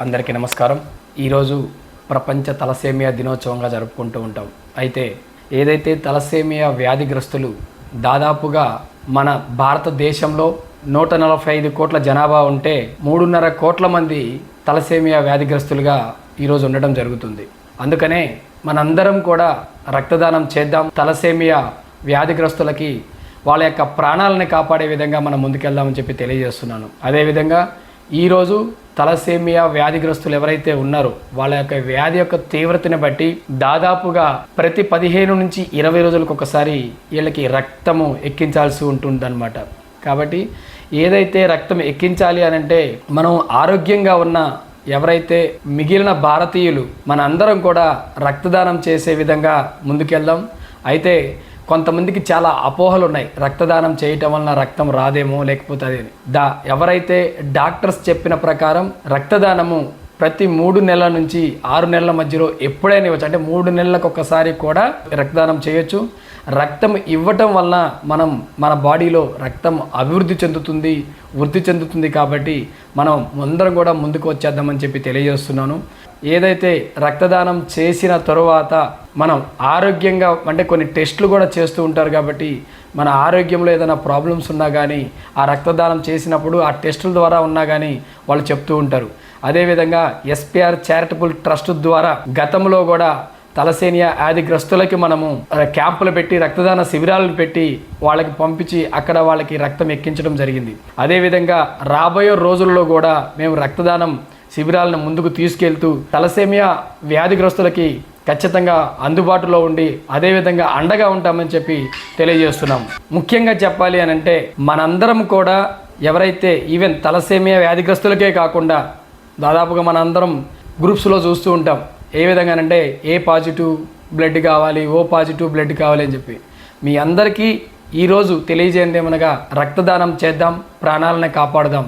అందరికీ నమస్కారం. ఈరోజు ప్రపంచ తలసేమియా దినోత్సవంగా జరుపుకుంటూ ఉంటాం. అయితే ఏదైతే తలసేమియా వ్యాధిగ్రస్తులు దాదాపుగా మన భారతదేశంలో 145 కోట్ల జనాభా ఉంటే 3.5 కోట్ల మంది తలసేమియా వ్యాధిగ్రస్తులుగా ఈరోజు ఉండడం జరుగుతుంది. అందుకనే మనందరం కూడా రక్తదానం చేద్దాం. తలసేమియా వ్యాధిగ్రస్తులకి వాళ్ళ యొక్క ప్రాణాలను కాపాడే విధంగా మనం ముందుకెళ్దామని చెప్పి తెలియజేస్తున్నాను. అదేవిధంగా ఈరోజు తలసేమియా వ్యాధిగ్రస్తులు ఎవరైతే ఉన్నారో వాళ్ళ యొక్క వ్యాధి యొక్క తీవ్రతని బట్టి దాదాపుగా ప్రతి 15 నుంచి 20 రోజులకు ఒకసారి వీళ్ళకి రక్తము ఎక్కించాల్సి ఉంటుందన్నమాట. కాబట్టి ఏదైతే రక్తం ఎక్కించాలి అనంటే మనం ఆరోగ్యంగా ఉన్న ఎవరైతే మిగిలిన భారతీయులు మన అందరం కూడా రక్తదానం చేసే విధంగా ముందుకెళ్దాం. అయితే కొంతమందికి చాలా అపోహలు ఉన్నాయి. రక్తదానం చేయటం వలన రక్తం రాదేమో, లేకపోతే అది ఎవరైతే డాక్టర్స్ చెప్పిన ప్రకారం రక్తదానము ప్రతి 3 నెలల నుంచి 6 నెలల మధ్యలో ఎప్పుడైనా ఇవ్వచ్చు. అంటే 3 నెలలకు ఒకసారి కూడా రక్తదానం చేయొచ్చు. రక్తం ఇవ్వటం వలన మన బాడీలో రక్తం అభివృద్ధి చెందుతుంది, వృద్ధి చెందుతుంది. కాబట్టి మనం అందరం కూడా ముందుకు వచ్చేద్దామని చెప్పి తెలియజేస్తున్నాను. ఏదైతే రక్తదానం చేసిన తరువాత మనం ఆరోగ్యంగా అంటే కొన్ని టెస్టులు కూడా చేస్తూ ఉంటారు. కాబట్టి మన ఆరోగ్యంలో ఏదైనా ప్రాబ్లమ్స్ ఉన్నా కానీ ఆ రక్తదానం చేసినప్పుడు ఆ టెస్టుల ద్వారా ఉన్నా కానీ వాళ్ళు చెప్తూ ఉంటారు. అదేవిధంగా ఎస్పీఆర్ చారిటబుల్ ట్రస్ట్ ద్వారా గతంలో కూడా తలసేమియా వ్యాధిగ్రస్తులకి మనము క్యాంపులు పెట్టి రక్తదాన శిబిరాలను పెట్టి వాళ్ళకి పంపించి అక్కడ వాళ్ళకి రక్తం ఎక్కించడం జరిగింది. అదేవిధంగా రాబోయే రోజుల్లో కూడా మేము రక్తదానం శిబిరాలను ముందుకు తీసుకెళ్తూ తలసేమియా వ్యాధిగ్రస్తులకి ఖచ్చితంగా అందుబాటులో ఉండి అదేవిధంగా అండగా ఉంటామని చెప్పి తెలియజేస్తున్నాం. ముఖ్యంగా చెప్పాలి అని అంటే మనందరం కూడా ఎవరైతే ఈవెన్ తలసేమియా వ్యాధిగ్రస్తులకే కాకుండా దాదాపుగా మనందరం గ్రూప్స్లో చూస్తూ ఉంటాం. ఏ విధంగానంటే ఏ పాజిటివ్ బ్లడ్ కావాలి, ఓ పాజిటివ్ బ్లడ్ కావాలి అని చెప్పి మీ అందరికీ ఈరోజు తెలియజేయండి ఏమనగా రక్తదానం చేద్దాం, ప్రాణాలను కాపాడుదాం.